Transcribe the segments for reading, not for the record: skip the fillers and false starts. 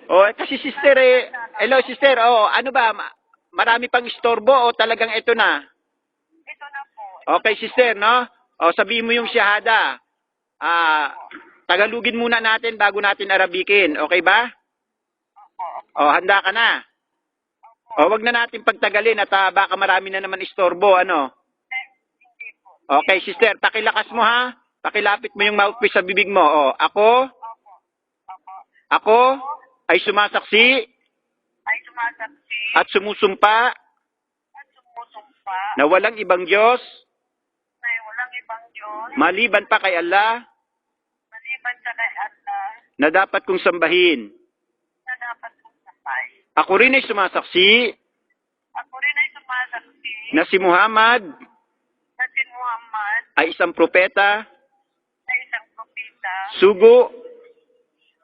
Oh, kasi sister hello sister, ano ba, marami pang istorbo o talagang ito na? Ito na po. Okay sister, no? O, sabihin mo yung shahada. Tagalugin muna natin bago natin Arabikin, okay ba? O, handa ka na? O, wag na natin pagtagalin at baka marami na naman istorbo, ano? Hindi po. Okay sister, pakilakas mo ha? Pakilapit mo yung mouthpiece sa bibig mo. O, ako ay sumasaksi Ay sumasaksi at sumusumpa at sumusumpa na walang ibang Diyos na walang ibang Diyos maliban pa kay Allah maliban sa kay Allah na dapat kong sambahin. na dapat kong sampay. Ako rin ay sumasaksi Ako rin ay sumasaksi na si Muhammad na si Muhammad ay isang propeta, ay isang propeta, sugo,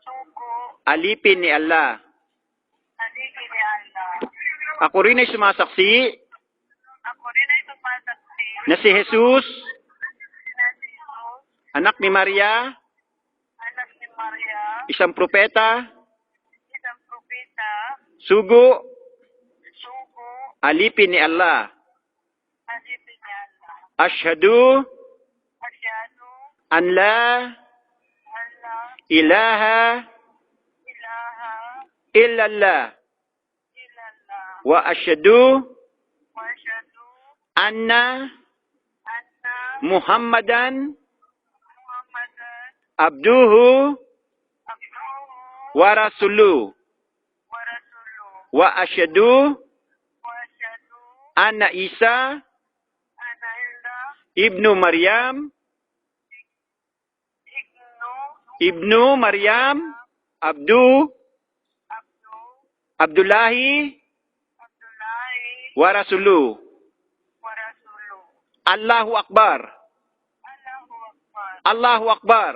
sugo, alipin ni Allah. alipin ni Allah. Ako rin ay sumasaksi Ako rin ay sumasaksi na si Jesus, na si Jesus, anak ni Maria, anak ni Maria, isang propeta, isang propeta, sugo, sugo, alipin ni Allah. alipin ni Allah. Ashhadu Asyado, an la Allah, ilaha ilaha, illallah illallah, wa ashhadu wa asyadu, anna anna, Muhammadan Muhammadan, abduhu abduhu, wa rasuluh wa rasuluh, wa ashhadu wa asyadu, anna Isa anna illa, ibnu Maryam ibnu Maryam abdu abdu, Abdullahi Abdullahi, wa rasuluh. wa rasuluh. Allahu Akbar. Allahu Akbar, Allahu Akbar.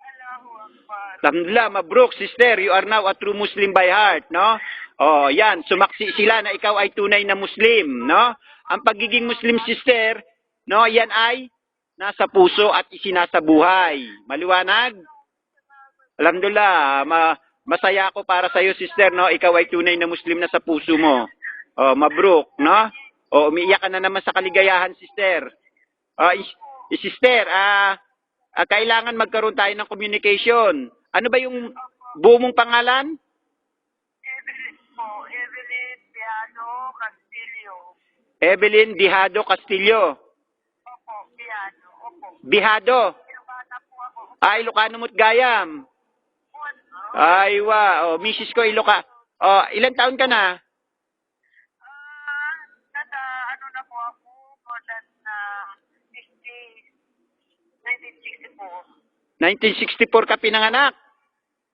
Allahu Akbar. Alhamdulillah, mabruk, sister. You are now a true Muslim by heart, no? Oh, yan. Sumaksi sila na ikaw ay tunay na Muslim, no? Ang pagiging Muslim, sister, no, yan ay nasa puso at isinasabuhay. Maliwanag? Alhamdulillah, masaya ako para sa iyo, sister, no? Ikaw ay tunay na Muslim na sa puso mo. Oh, mabruk, no? Oh, umiiyak ka na naman sa kaligayahan, sister. Oh, sister, kailangan magkaroon tayo ng communication. Ano ba yung buo mong pangalan? Evelyn po, Evelyn Piano Castillo. Evelyn Dihado Castillo. Opo, Piano, opo. Bihado. Ilocana po ako. Ilocano mo't Gayam. Ay, wa. Misis ko Iloca. Ilan taon ka na? Nasa ano na po ako, more than 1964. 1964 ka pinanganak.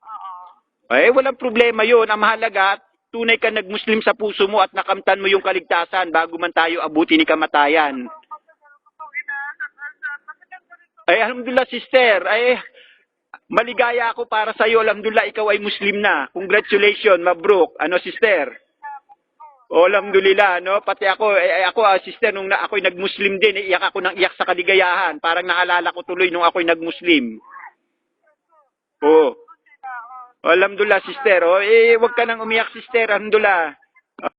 Oo. Ay, walang problema yun. Ang mahalaga, tunay ka nag-Muslim sa puso mo at nakamtan mo yung kaligtasan bago man tayo abuti ni kamatayan. Ay, alhamdulillah, sister. Ay, maligaya ako para sa iyo. Alhamdulillah, ikaw ay Muslim na. Congratulations, mabruk. Ano, sister? Alhamdulillah, no? Pati ako, sister, nung ako'y nag-Muslim din, iyak ako ng iyak sa kaligayahan. Parang naalala ko tuloy nung ako'y nag-Muslim. Oh. Alhamdulillah, sister. Wag ka nang umiyak, sister. Alhamdulillah.